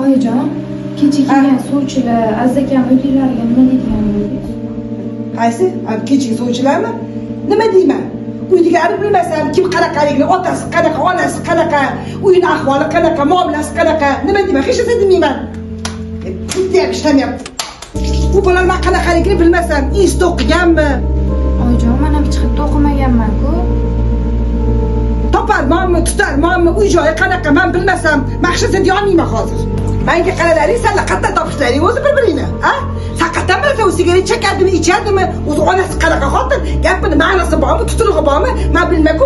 oyijon, kecha kelgan sovchilar Azakam o'yinlariga nima deydigan bo'ldik? Qaysi? Kechagi sovchilarmi? Nima deyman? Uydagilarni bilmasam, kim qanaqaligini, otasi qanaqa, onasi qanaqa, uyning ahvoli qanaqa, muomalasi qanaqa, nima deyman? Hech narsa demayman. Bitta ham ishlamayapti. Bu bolalar qanaqaligini bilmasam, insta o'qiganmi? Oyijon, men ham hech qayerda o'qimaganman-ku. Toparmanmi, tutarmanmi, uy joyi qanaqa men bilmasam, maqsadga deya olmayman hozir. Menga qaralaring, sizlar qayerdan topishlaring o'zi bir-biringni, ha? Sen qayerdan bilasan, u sigaret chekadimi, ichadimi, o'zi onasi qanaqa xotin, gapini ma'nosi bormi, tuturug'i bormi, men bilmayman-ku.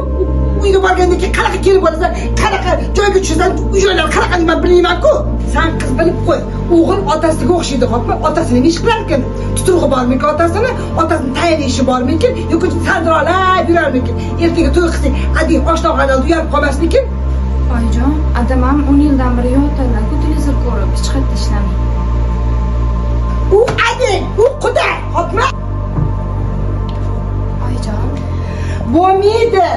Uyga borgandan keyin qanaqa kelib bo'lasan, qanaqa joyga tushsan, uy joylar qanaqaligini men bilmayman-ku. Sen qiz bilib qo'y. O'g'il otasiga o'xshaydi, xo'pmi? Otasining ish qilarkan. Tuturug'i bormikin otasini, otasining tayinli ishi bormikin, yoki sandirolab yurarmikin. Ertaga to'y qilsang, ading oshnoqadan uyalib qolmasmikin? Oyijon, adamam 10 yildan beri yo'tallar-ku televizor ko'rib, hech qayerda ishlamaydi. U ading, u quda, xo'pmi? Oyijon, bo'lmaydi.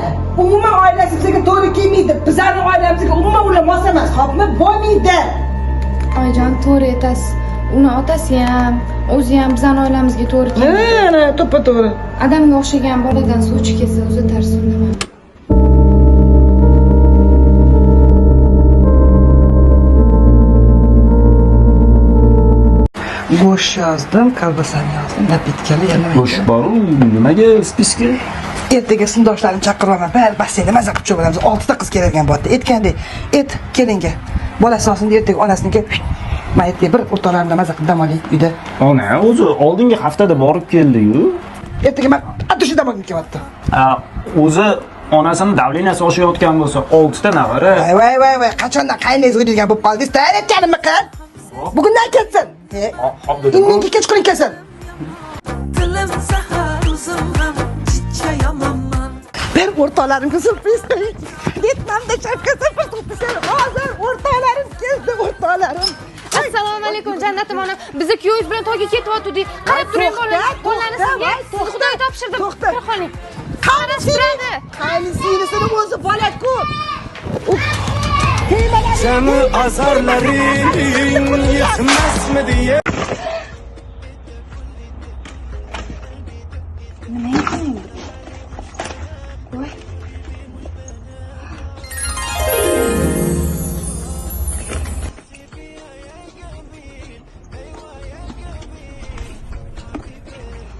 Umuman oilasimizga to'g'ri kelmaydi. Bizlarning oilamizga umuman ular mos emas, xo'pmi? Bo'lmaydi. oyijon, to'g'ri aytasiz. Uni otasi ham, o'zi ham bizning oilamizga to'g'ri kelmaydi. Ana, to'ppa-to'g'ri. Adamga o'xshagan boladan sovchi kelsa, o'zi tars undaman. Go'sht yozdim, kolbasani yozdim, napitkali yana. Go'sht boru, nimaga spiska? Ertaga sinfdoshlarimni chaqiraman. Bari basseynda maza qilib cho'milamiz. 6 ta qiz keladigan bo'ldi. Aytgandek, et kelinga. Bolasi olsin ertaga onasinikiga maytga bir o'rtalarida maza qilib dam oling uyda. Ona, o'zi oldingi haftada borib keldi-yu. Ertaga men atusha dam olib kelyapti. O'zi onasini davleniyasi oshayotgan bo'lsa, 6 ta navara. Voy, qachondan qaynangiz o'ylaydigan bo'lib qoldingiz? Tayyorlanganimmi qil? Bugundan ketsin. Xo'p dedim. Inniki kechqurun kelsin. Dilim sahar uzun ham chichayomaman. Ben o'rtoqlarimga surpriz qiling. Vyetnamda chapkasi bir to'pisa. Hozir o'rtoqlarim keldi, o'rtoqlarim. Assalomu alaykum jannatim onam. Biz kuyovingiz bilan to'yga ketyapdik. Qarab turing qo'llarni sizga. Xudoy topshirdim. Qo'rqoning. Qarashtiradi. Qaynisini o'zi bola-ku. Seni azarlarin yetmezmi diye.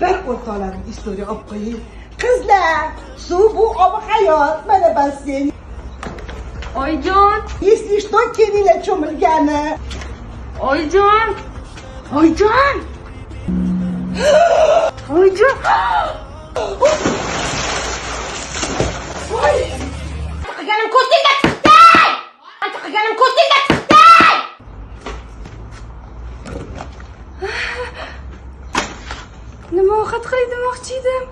Bir o'rtoqlarim istoriya olib qo'ying. Qizlar, suv bu obi hayot, mana basseyn. Oyijon, Если что, kelinglar cho'milgani. oyijon. Oyijon. Oyijon. Qilganim ko'zingga chiqdi! Qancha qilganim ko'zingga chiqdi! Nima ovqat qilay demoqchi edim.